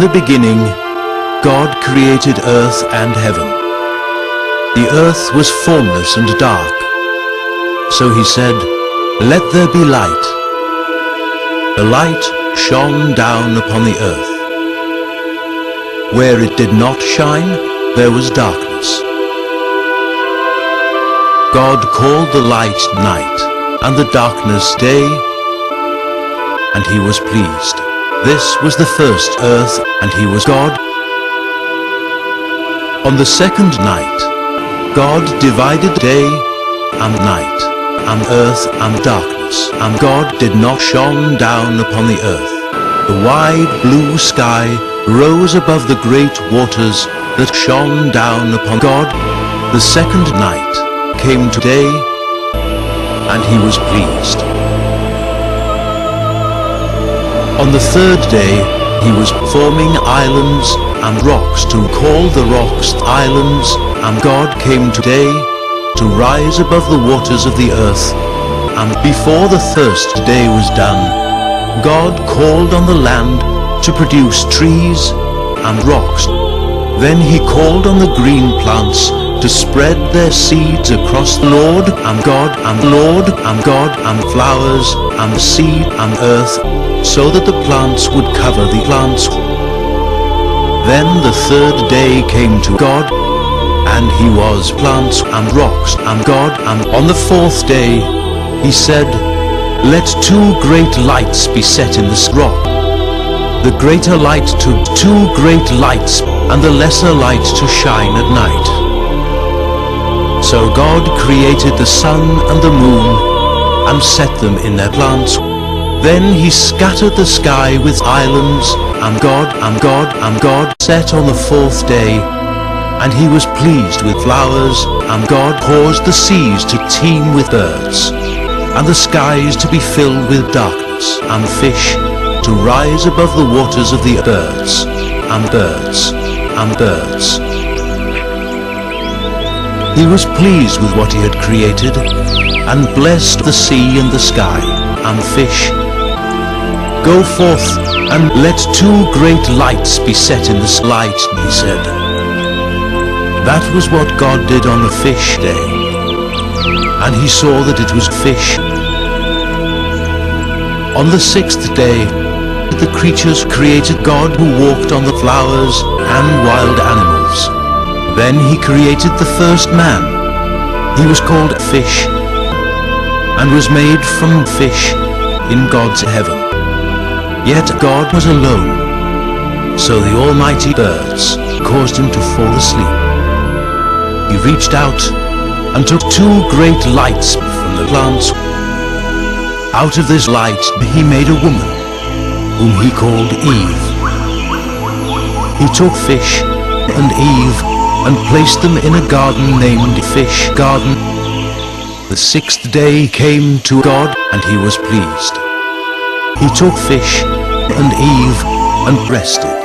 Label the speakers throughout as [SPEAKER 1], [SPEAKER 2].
[SPEAKER 1] the beginning, God created earth and heaven. The earth was formless and dark. So he said, "Let there be light." The light shone down upon the earth. Where it did not shine, there was darkness. God called the light night, and the darkness day, and he was pleased. This was the first earth, and he was God. On the second night, God divided day and night, and earth and darkness, and God did not shone down upon the earth. The wide blue sky rose above the great waters that shone down upon God. The second night came to day, and he was pleased. On the third day, he was forming islands and rocks to call the rocks islands, and God came today to rise above the waters of the earth. And before the first day was done, God called on the land to produce trees and rocks. Then he called on the green plants to spread their seeds across the Lord and God and Lord and God and flowers and seed and earth, so that the plants would cover the plants. Then the third day came to God, and he was plants and rocks and God. And on the fourth day he said, "Let two great lights be set in this rock, the greater light to two great lights, and the lesser light to shine at night." So God created the sun and the moon, and set them in their plants. Then he scattered the sky with islands, and God set on the fourth day, and he was pleased with flowers, and God caused the seas to teem with birds, and the skies to be filled with darkness, and fish to rise above the waters of the birds, and birds, and birds. He was pleased with what he had created, and blessed the sea and the sky, and fish. "Go forth, and let two great lights be set in this light," he said. That was what God did on the fish day, and he saw that it was fish. On the sixth day, the creatures created God who walked on the flowers and wild animals. Then he created the first man. He was called Fish, and was made from fish in God's heaven. Yet God was alone, so the almighty birds caused him to fall asleep. He reached out and took two great lights from the plants. Out of this light he made a woman, whom he called Eve. He took fish and Eve and placed them in a garden named Fish Garden. The sixth day came to God, and he was pleased. He took fish and Eve and rested.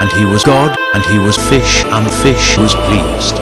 [SPEAKER 1] And he was God, and he was fish, and fish was pleased.